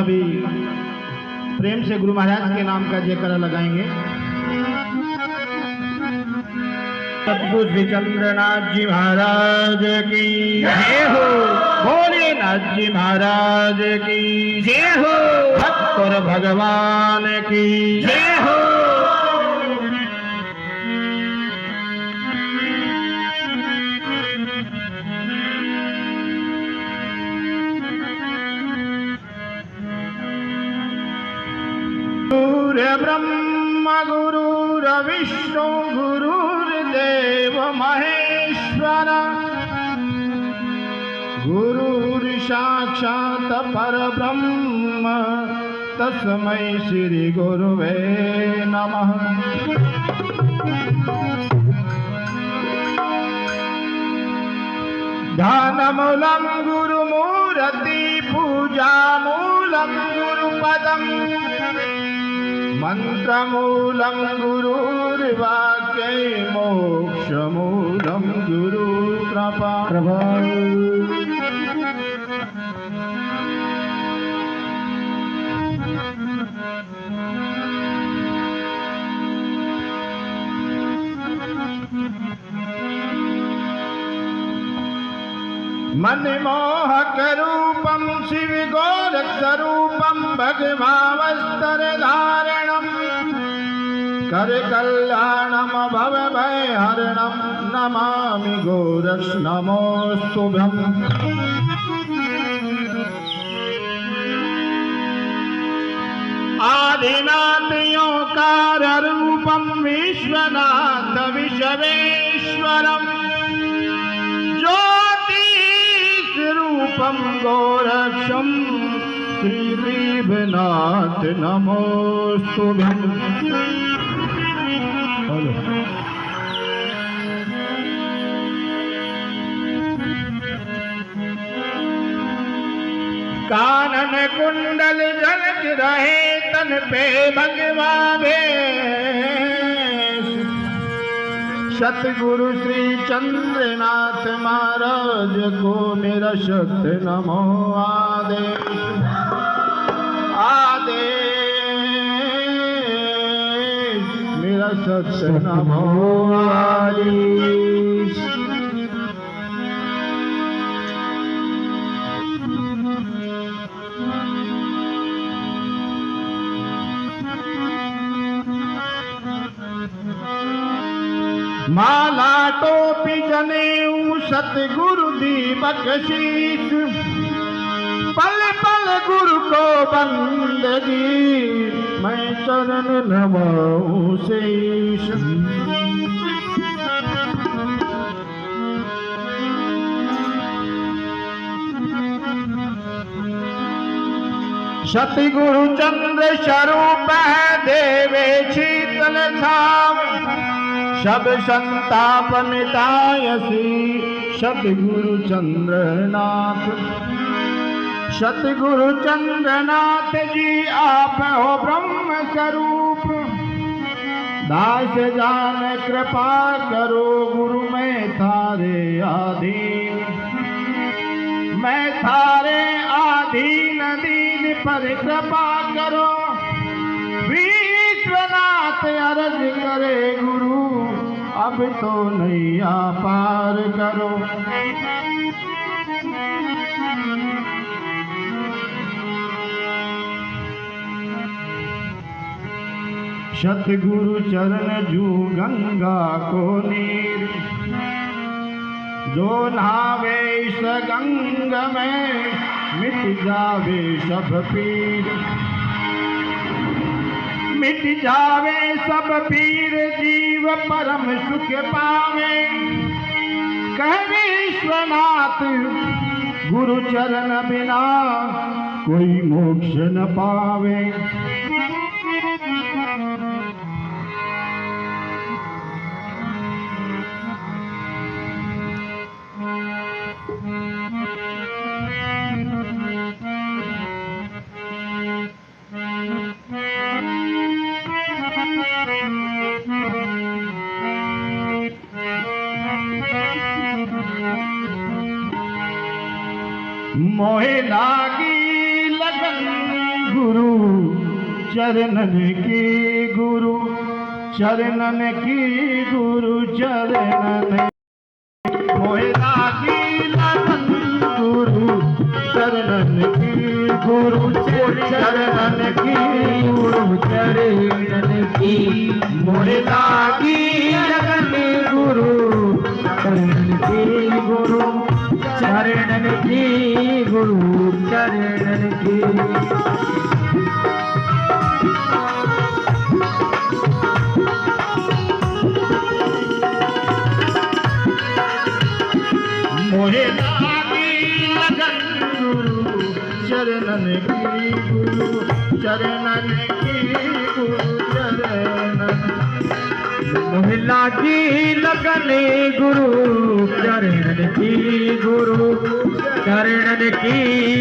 सभी प्रेम से गुरु महाराज के नाम का जयकारा लगाएंगे। सतगुरु श्री चंद्रनाथ जी महाराज की जय हो। भोलेनाथ जी महाराज की जय हो। भक्त भगवान की जय हो। ब्रह्म गुरुर्विष्णु गुरुर्देव महेश्वर गुरुर्साक्षात् परब्रह्म तस्मै श्री गुरुवे नमः। ध्यानमूलं गुरुमूर्ति पूजामूलं गुरुपदम् मंत्रमूलं गुरुर्वाक्ये मोक्षमूलं गुरुकृपा। मनमोहक रूपं शिव गोरक्षरूपं भगवावस्तरधारणं कर कल्याणं भवभयहरणं नमामि गोरक्ष नमोस्तुभ्यं। आदिनाथ ओंकार रूपं विश्वनाथ विश्वेश्वरं रूपम गोरक्षम श्रीनाथ नमोस्तुभ्यं। कानन कुंडल झलक रहे तन पे भगवा भेष। सतगुरु श्री चंद्रनाथ महाराज को मेरा शत नमो आदेश। आदेश मेरा शत नमो आदेश। माला टोपी जनेऊ सतगुरु दी बख्शीश। पल पल गुरु को बंदगी मैं चरण नवाऊं शीश। सतगुरु चंद्र स्वरूप है देवे शीतल छाव। सब संताप मिटायसी सतगुरु चंद्रनाथ। सतगुरु चंद्रनाथ जी आप हो ब्रह्म स्वरूप। दास जान कृपा करो गुरु मैं थारे आधीन। मैं थारे आधीन दीन पर कृपा करो। विश्वनाथ अर्ज करे गुरु अब तो नैया पार करो। सतगुरु चरण जू गंगा को नीर। जो नहावे इस गंगा में मिट जावे सब पीर। मिट जावे सब पीर जीव परम सुख पावे। कह विश्वनाथ गुरु चरण बिना कोई मोक्ष न पावे। मोहे लागी लगन गुरु चरणन की गुरु चरणन की गुरु चरणन मोहे लागी लगन गुरु चरणन की गुरु चरणन की गुरु चरणन की मोहे लागी लगन गुरु चरणन की गुरु चरणन की गुरु चरणन की मोहे लागी लगन गुरु चरणन की गुरु चरणन की गुरु चरणन मोहे लागी लगन गुरु चरणन की गुरु चरणन की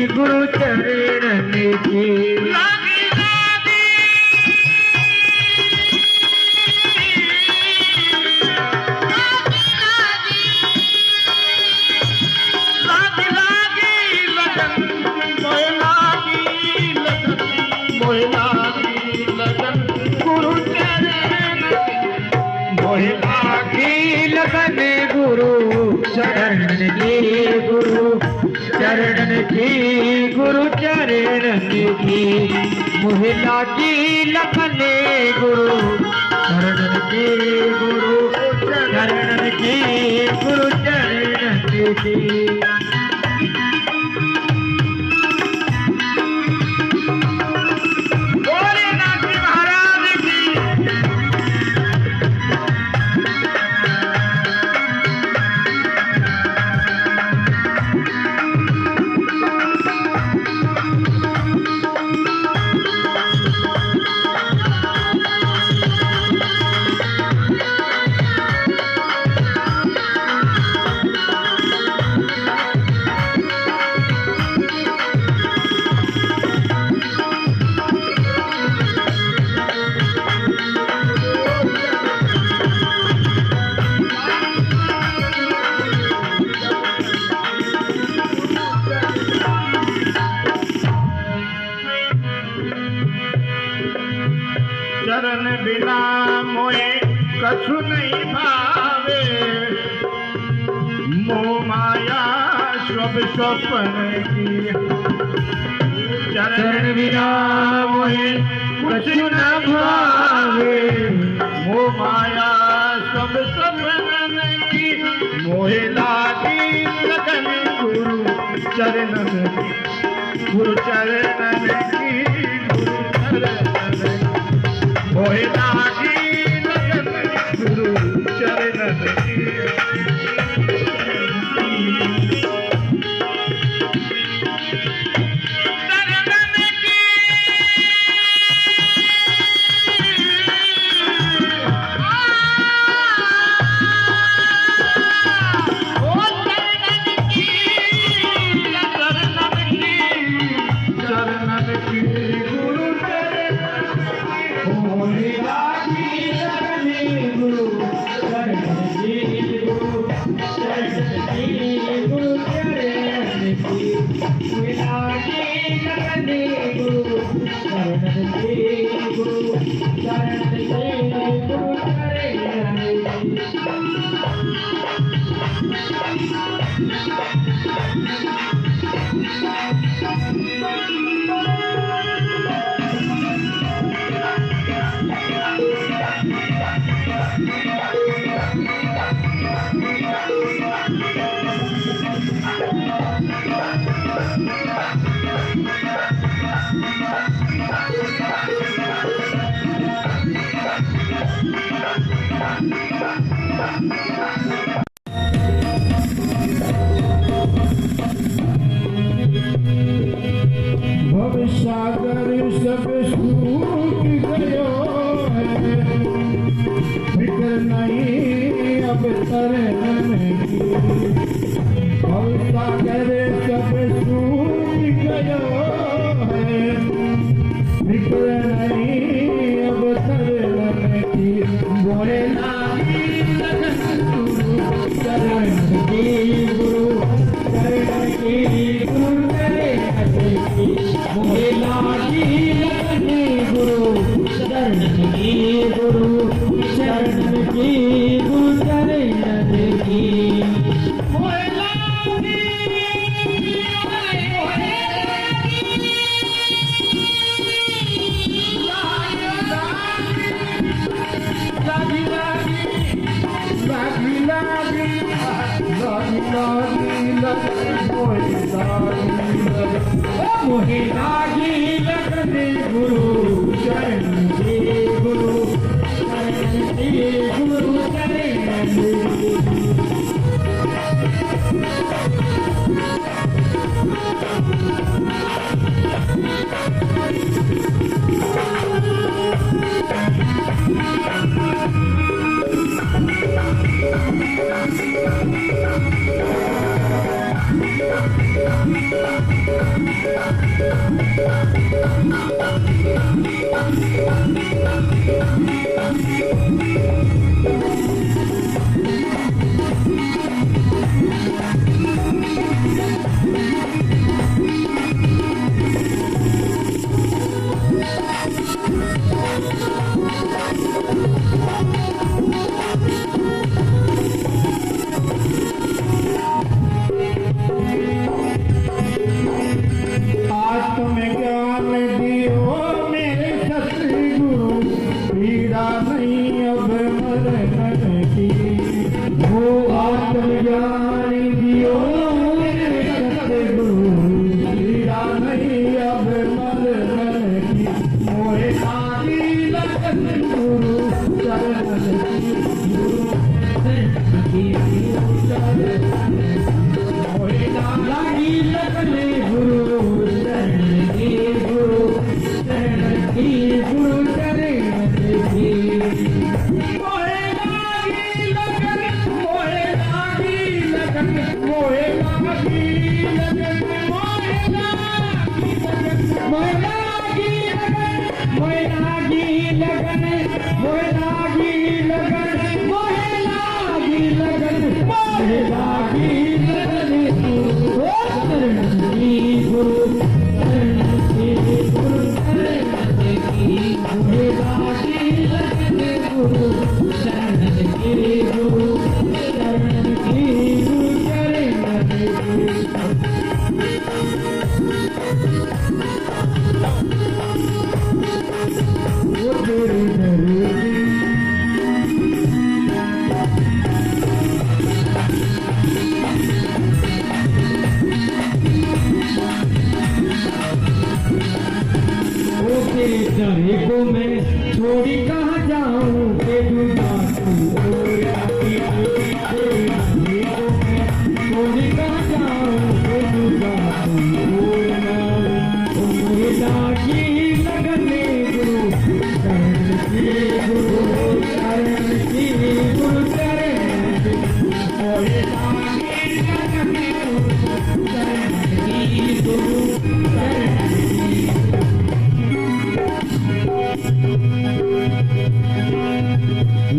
गुरु चरणन की चरणन की गुरु चरणन की गुरु चरणन की मोहे लागी लगन गुरु चरणन की गुरु चरणन की गुरु चरणन की चरण बिना मोहे कछु नहीं भावे मोह माया सब स्वप्न की चरण बिना मोहे कछु न भावे मोह माया सब स्वप्न की मोहे लागी लगन गुरु चरणन गुरु चरणन की गुरु चरणन मोहे लागी लगन गुरु चरणन की मोहे लागी लगन गुरु चरण दे गुरु चरण दे गुरु चरण दे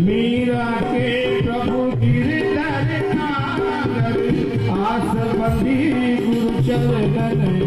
मीरा के प्रभु गिरधर नागर आस बंदी गुरु चरण